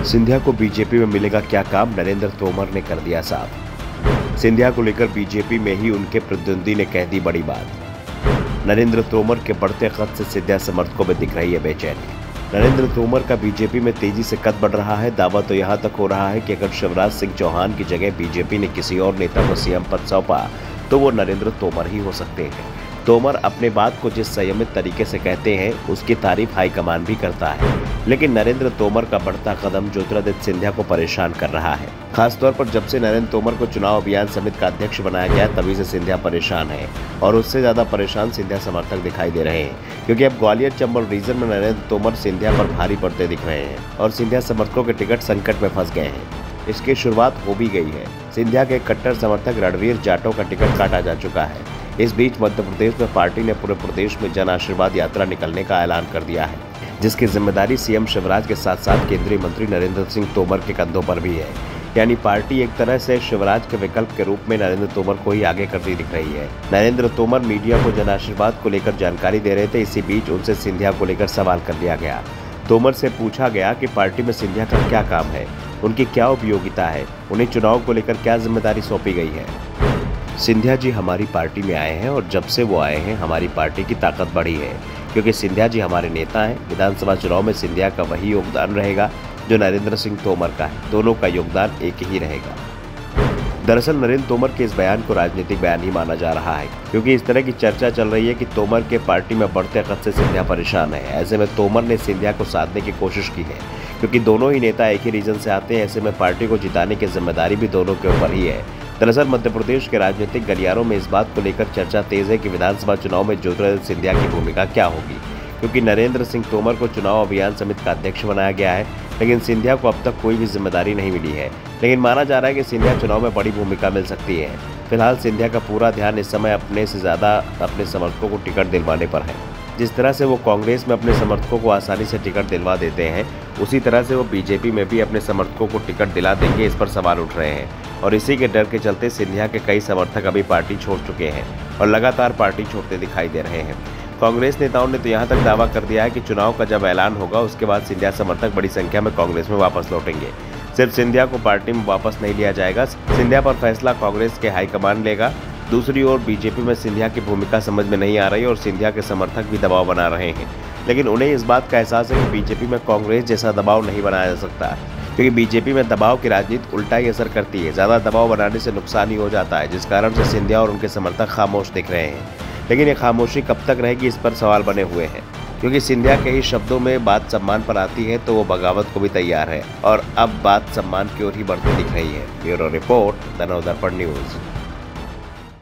सिंधिया को बीजेपी में मिलेगा क्या काम, नरेंद्र तोमर ने कर दिया साफ। सिंधिया को लेकर बीजेपी में ही उनके प्रतिद्वंदी ने कह दी बड़ी बात। नरेंद्र तोमर के बढ़ते कद से सिंधिया समर्थकों में दिख रही है बेचैनी। नरेंद्र तोमर का बीजेपी में तेजी से कद बढ़ रहा है। दावा तो यहां तक हो रहा है कि अगर शिवराज सिंह चौहान की जगह बीजेपी ने किसी और नेता को सीएम पद सौंपा तो वो नरेंद्र तोमर ही हो सकते हैं। तोमर अपने बात को जिस संयमित तरीके से कहते हैं उसकी तारीफ हाईकमान भी करता है, लेकिन नरेंद्र तोमर का बढ़ता कदम ज्योतिरादित्य सिंधिया को परेशान कर रहा है। खासतौर पर जब से नरेंद्र तोमर को चुनाव अभियान समिति का अध्यक्ष बनाया गया तभी से सिंधिया परेशान है और उससे ज्यादा परेशान सिंधिया समर्थक दिखाई दे रहे हैं, क्योंकि अब ग्वालियर चंबल रीजन में नरेंद्र तोमर सिंधिया पर भारी पड़ते दिख रहे हैं और सिंधिया समर्थकों के टिकट संकट में फंस गए हैं। इसकी शुरुआत हो भी गई है। सिंधिया के कट्टर समर्थक रणवीर जाटव का टिकट काटा जा चुका है। इस बीच मध्य प्रदेश में पार्टी ने पूरे प्रदेश में जन आशीर्वाद यात्रा निकलने का ऐलान कर दिया है, जिसकी जिम्मेदारी सीएम शिवराज के साथ साथ केंद्रीय मंत्री नरेंद्र सिंह तोमर के कंधों पर भी है। यानी पार्टी एक तरह से शिवराज के विकल्प के रूप में नरेंद्र तोमर को ही आगे करती दिख रही है। नरेंद्र तोमर मीडिया को जन आशीर्वाद को लेकर जानकारी दे रहे थे। इसी बीच उनसे सिंधिया को लेकर सवाल कर लिया गया। तोमर से पूछा गया कि पार्टी में सिंधिया का क्या काम है, उनकी क्या उपयोगिता है, उन्हें चुनाव को लेकर क्या जिम्मेदारी सौंपी गई है। सिंधिया जी हमारी पार्टी में आए हैं और जब से वो आए हैं हमारी पार्टी की ताकत बढ़ी है, क्योंकि सिंधिया जी हमारे नेता हैं। विधानसभा चुनाव में सिंधिया का वही योगदान रहेगा जो नरेंद्र सिंह तोमर का है। दोनों का योगदान एक ही रहेगा। दरअसल नरेंद्र तोमर के इस बयान को राजनीतिक बयान ही माना जा रहा है, क्योंकि इस तरह की चर्चा चल रही है कि तोमर के पार्टी में बढ़ते कद से सिंधिया परेशान है। ऐसे में तोमर ने सिंधिया को साधने की कोशिश की है, क्योंकि दोनों ही नेता एक ही रीजन से आते हैं। ऐसे में पार्टी को जिताने की जिम्मेदारी भी दोनों के ऊपर ही है। दरअसल मध्य प्रदेश के राजनीतिक गलियारों में इस बात को लेकर चर्चा तेज है कि विधानसभा चुनाव में ज्योतिरादित्य सिंधिया की भूमिका क्या होगी, क्योंकि नरेंद्र सिंह तोमर को चुनाव अभियान समिति का अध्यक्ष बनाया गया है, लेकिन सिंधिया को अब तक कोई भी जिम्मेदारी नहीं मिली है। लेकिन माना जा रहा है कि सिंधिया चुनाव में बड़ी भूमिका मिल सकती है। फिलहाल सिंधिया का पूरा ध्यान इस समय अपने से ज्यादा अपने समर्थकों को टिकट दिलवाने पर है। जिस तरह से वो कांग्रेस में अपने समर्थकों को आसानी से टिकट दिलवा देते हैं, उसी तरह से वो बीजेपी में भी अपने समर्थकों को टिकट दिला देंगे, इस पर सवाल उठ रहे हैं। और इसी के डर के चलते सिंधिया के कई समर्थक अभी पार्टी छोड़ चुके हैं और लगातार पार्टी छोड़ते दिखाई दे रहे हैं। कांग्रेस नेताओं ने तो यहाँ तक दावा कर दिया है कि चुनाव का जब ऐलान होगा उसके बाद सिंधिया समर्थक बड़ी संख्या में कांग्रेस में वापस लौटेंगे। सिर्फ सिंधिया को पार्टी में वापस नहीं लिया जाएगा, सिंधिया पर फैसला कांग्रेस के हाईकमान लेगा। दूसरी ओर बीजेपी में सिंधिया की भूमिका समझ में नहीं आ रही और सिंधिया के समर्थक भी दबाव बना रहे हैं, लेकिन उन्हें इस बात का एहसास है कि बीजेपी में कांग्रेस जैसा दबाव नहीं बनाया जा सकता, क्योंकि बीजेपी में दबाव की राजनीति उल्टा ही असर करती है। ज्यादा दबाव बनाने से नुकसान ही हो जाता है, जिस कारण से सिंधिया और उनके समर्थक खामोश दिख रहे हैं। लेकिन ये खामोशी कब तक रहेगी, इस पर सवाल बने हुए हैं, क्योंकि सिंधिया के ही शब्दों में बात सम्मान पर आती है तो वो बगावत को भी तैयार है और अब बात सम्मान की ओर ही बढ़ती दिख रही है। Bureau report, the Navdarpan news.